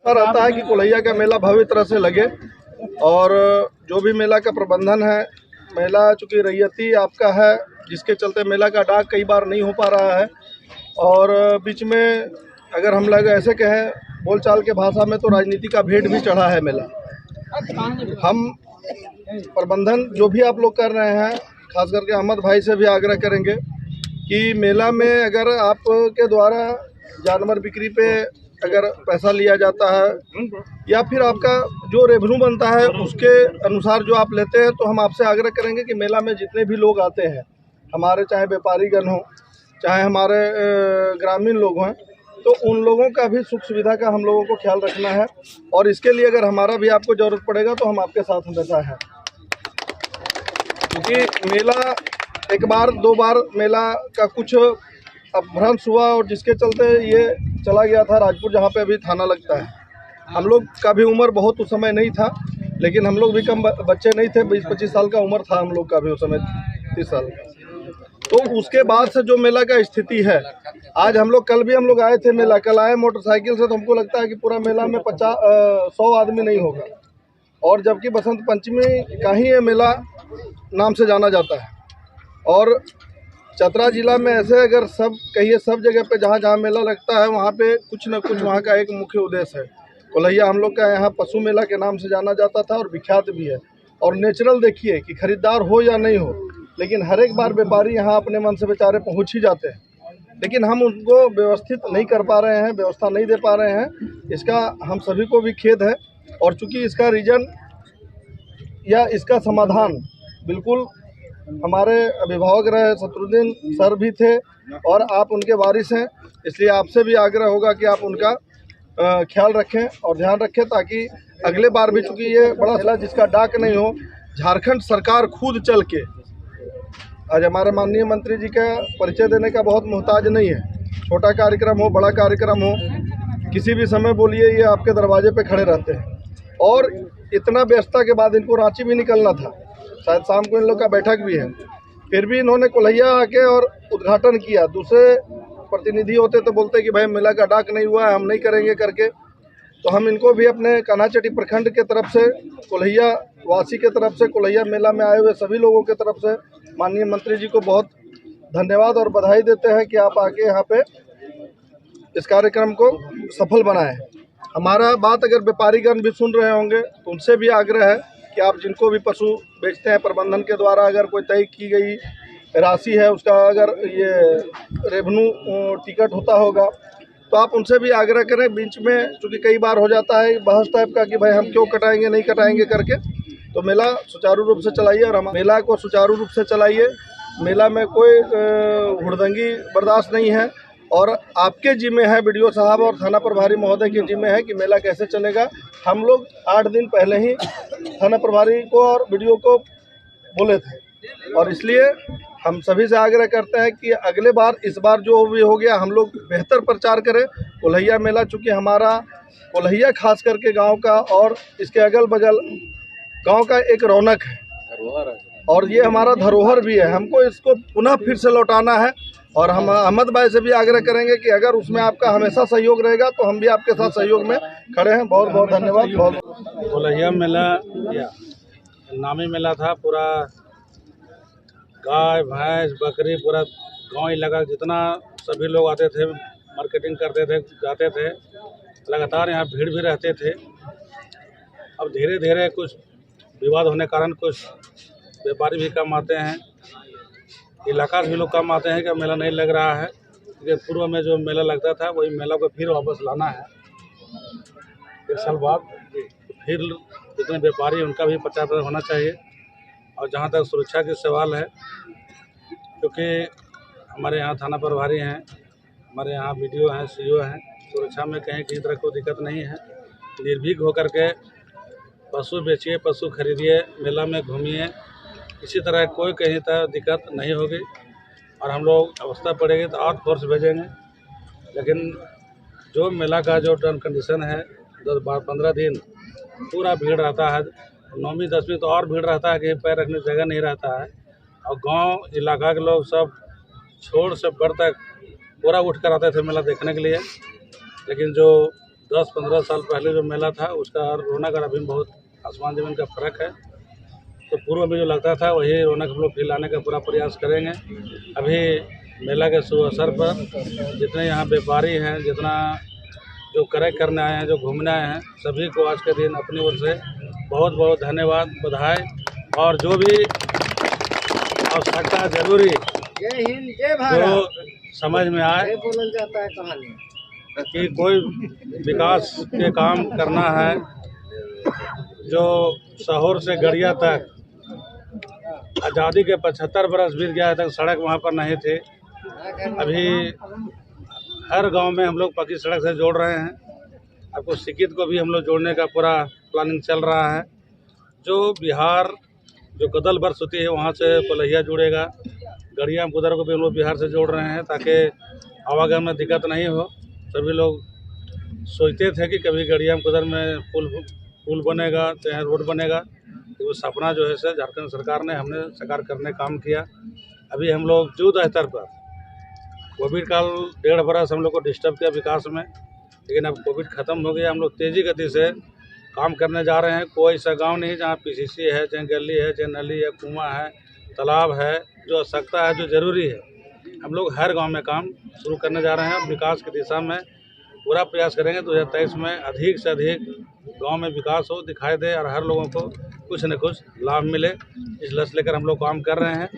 रहता है कि कोल्हैया का मेला भव्य तरह से लगे और जो भी मेला का प्रबंधन है, मेला चूँकि रैयती आपका है, जिसके चलते मेला का डाक कई बार नहीं हो पा रहा है। और बीच में अगर हम लोग ऐसे कहें बोलचाल के भाषा में, तो राजनीति का भेंट भी चढ़ा है मेला। हम प्रबंधन जो भी आप लोग कर रहे हैं, खास करके अहमद भाई से भी आग्रह करेंगे कि मेला में अगर आपके द्वारा जानवर बिक्री पे अगर पैसा लिया जाता है या फिर आपका जो रेवेन्यू बनता है उसके अनुसार जो आप लेते हैं, तो हम आपसे आग्रह करेंगे कि मेला में जितने भी लोग आते हैं, हमारे चाहे व्यापारीगण हों, चाहे हमारे ग्रामीण लोग हैं, तो उन लोगों का भी सुख सुविधा का हम लोगों को ख्याल रखना है। और इसके लिए अगर हमारा भी आपको ज़रूरत पड़ेगा तो हम आपके साथ हमेशा हैं, क्योंकि मेला एक बार दो बार मेला का कुछ अपभ्रंश हुआ और जिसके चलते ये चला गया था राजपुर, जहाँ पे अभी थाना लगता है। हम लोग का भी उम्र बहुत उस समय नहीं था, लेकिन हम लोग भी कम बच्चे नहीं थे, 20-25 साल का उम्र था हम लोग का भी उस समय, 30 साल। तो उसके बाद से जो मेला का स्थिति है, आज हम लोग कल भी हम लोग आए थे मेला, कल आए मोटरसाइकिल से, तो हमको लगता है कि पूरा मेला में 100 आदमी नहीं होगा। और जबकि बसंत पंचमी का ही ये मेला नाम से जाना जाता है। और चतरा जिला में ऐसे अगर सब कहिए, सब जगह पे जहाँ जहाँ मेला लगता है वहाँ पे कुछ न कुछ वहाँ का एक मुख्य उद्देश्य है। कोल्हैया हम लोग का यहाँ पशु मेला के नाम से जाना जाता था और विख्यात भी है। और नेचुरल देखिए कि खरीदार हो या नहीं हो, लेकिन हर एक बार व्यापारी यहाँ अपने मन से बेचारे पहुँच ही जाते हैं, लेकिन हम उनको व्यवस्थित नहीं कर पा रहे हैं, व्यवस्था नहीं दे पा रहे हैं। इसका हम सभी को भी खेद है। और चूँकि इसका रीजन या इसका समाधान बिल्कुल हमारे अभिभावक रहे शत्रुघ्न सर भी थे और आप उनके वारिस हैं, इसलिए आपसे भी आग्रह होगा कि आप उनका ख्याल रखें और ध्यान रखें, ताकि अगले बार भी, चूँकि ये बड़ा जिला जिसका डाक नहीं हो, झारखंड सरकार खुद चल के, आज हमारे माननीय मंत्री जी का परिचय देने का बहुत मोहताज नहीं है। छोटा कार्यक्रम हो, बड़ा कार्यक्रम हो, किसी भी समय बोलिए, ये आपके दरवाजे पे खड़े रहते हैं। और इतना व्यस्तता के बाद इनको रांची भी निकलना था, शायद शाम को इन लोग का बैठक भी है, फिर भी इन्होंने कोल्हैया आके और उद्घाटन किया। दूसरे प्रतिनिधि होते तो बोलते कि भाई मेला का डाक नहीं हुआ है, हम नहीं करेंगे करके। तो हम इनको भी अपने कान्हाचट्टी प्रखंड के तरफ से, कोल्हैया वासी के तरफ से, कोल्हैया मेला में आए हुए सभी लोगों के तरफ से माननीय मंत्री जी को बहुत धन्यवाद और बधाई देते हैं कि आप आके यहाँ पे इस कार्यक्रम को सफल बनाएं। हमारा बात अगर व्यापारीगण भी सुन रहे होंगे तो उनसे भी आग्रह है कि आप जिनको भी पशु बेचते हैं, प्रबंधन के द्वारा अगर कोई तय की गई राशि है, उसका अगर ये रेवेन्यू टिकट होता होगा, तो आप उनसे भी आग्रह करें। बीच में चूँकि कई बार हो जाता है बहस टाइप का कि भाई हम क्यों कटाएंगे, नहीं कटाएंगे करके, तो मेला सुचारू रूप से चलाइए और हम मेला को सुचारू रूप से चलाइए। मेला में कोई हुड़दंगी बर्दाश्त नहीं है और आपके जिम्मे है, बीडीओ साहब और थाना प्रभारी महोदय के जिम्मे है कि मेला कैसे चलेगा। हम लोग 8 दिन पहले ही थाना प्रभारी को और बीडीओ को बोले थे और इसलिए हम सभी से आग्रह करते हैं कि अगले बार, इस बार जो भी हो गया, हम लोग बेहतर प्रचार करें। कोल्हैया मेला चूँकि हमारा कोल्हैया खास करके गांव का और इसके अगल बगल गांव का एक रौनक है और ये हमारा धरोहर भी है। हमको इसको पुनः फिर से लौटाना है और हम अहमद भाई से भी आग्रह करेंगे कि अगर उसमें आपका हमेशा सहयोग रहेगा तो हम भी आपके साथ सहयोग में खड़े हैं। बहुत बहुत धन्यवाद। कोल्हैया मेला नामी मेला था। पूरा गाय भैंस बकरी पूरा गांव इलाका जितना सभी लोग आते थे, मार्केटिंग करते थे, जाते थे, लगातार यहाँ भीड़ भी रहते थे। अब धीरे धीरे कुछ विवाद होने के कारण कुछ व्यापारी भी कम आते हैं, इलाका से भी लोग कम आते हैं कि मेला नहीं लग रहा है। क्योंकि पूर्व में जो मेला लगता था वही मेला को फिर वापस लाना है 1 साल बाद। फिर जितने व्यापारी उनका भी 50% होना चाहिए। और जहाँ तक सुरक्षा की सवाल है, क्योंकि हमारे यहाँ थाना प्रभारी हैं, हमारे यहाँ बीडीओ हैं, सीओ हैं, सुरक्षा में कहीं किसी तरह कोई दिक्कत नहीं है। निर्भीक होकर के पशु बेचिए, पशु खरीदिए, मेला में घूमिए, किसी तरह कोई कहीं तरह दिक्कत नहीं होगी। और हम लोग अवस्था पड़ेगी तो और फोर्स भेजेंगे। लेकिन जो मेला का जो टर्म कंडीशन है, 10-15 दिन पूरा भीड़ रहता है। 9वीं 10वीं तो और भीड़ रहता है कि पैर रखने की जगह नहीं रहता है। और गांव इलाका के लोग सब छोड़ से बढ़ तक पूरा उठ कर आते थे मेला देखने के लिए। लेकिन जो 10-15 साल पहले जो मेला था उसका रौनक और अभी बहुत आसमान ज़मीन का फ़र्क है। तो पूर्व में जो लगता था वही रौनक हम लोग फिर लाने का पूरा प्रयास करेंगे। अभी मेला के शुभ अवसर पर जितने यहाँ व्यापारी हैं, जितना जो क्रय करने आए हैं, जो घूमने आए हैं, सभी को आज के दिन अपनी ओर से बहुत बहुत धन्यवाद, बधाई। और जो भी आवश्यकता जरूरी जय हिंद जय भारत जो समझ में आए बोला जाता है कहानी कि कोई विकास के काम करना है, जो शहर से गड़िया तक आज़ादी के 75 बरस बीत गया तक सड़क वहाँ पर नहीं थे। अभी हर गांव में हम लोग पक्की सड़क से जोड़ रहे हैं। आपको सिकित को भी हम लोग जोड़ने का पूरा प्लानिंग चल रहा है। जो बिहार जो गदल बरस होती है वहाँ से पलहिया जुड़ेगा। गड़िया बुदर को भी हम लोग बिहार से जोड़ रहे हैं ताकि आवागमन में दिक्कत नहीं हो। सभी लोग सोचते थे कि कभी गड़िया कुदर में पुल बनेगा चाहे रोड बनेगा, तो वो सपना जो है सर झारखंड सरकार ने हमने साकार करने काम किया। अभी हम लोग युद्ध स्तर पर कोविड काल 1.5 बरस हम लोग को डिस्टर्ब किया विकास में, लेकिन अब कोविड ख़त्म हो गया। हम लोग तेज़ी गति से काम करने जा रहे हैं। कोई ऐसा गांव नहीं जहां पीसीसी है, चाहे गली है, चाहे नली है, कुआं है, तालाब है, जो आवश्यकता है, जो ज़रूरी है, हम लोग हर गांव में काम शुरू करने जा रहे हैं। विकास की दिशा में पूरा प्रयास करेंगे। 2023 में अधिक से अधिक गांव में विकास हो, दिखाई दे और हर लोगों को कुछ न कुछ लाभ मिले, इस लक्ष्य लेकर हम लोग काम कर रहे हैं।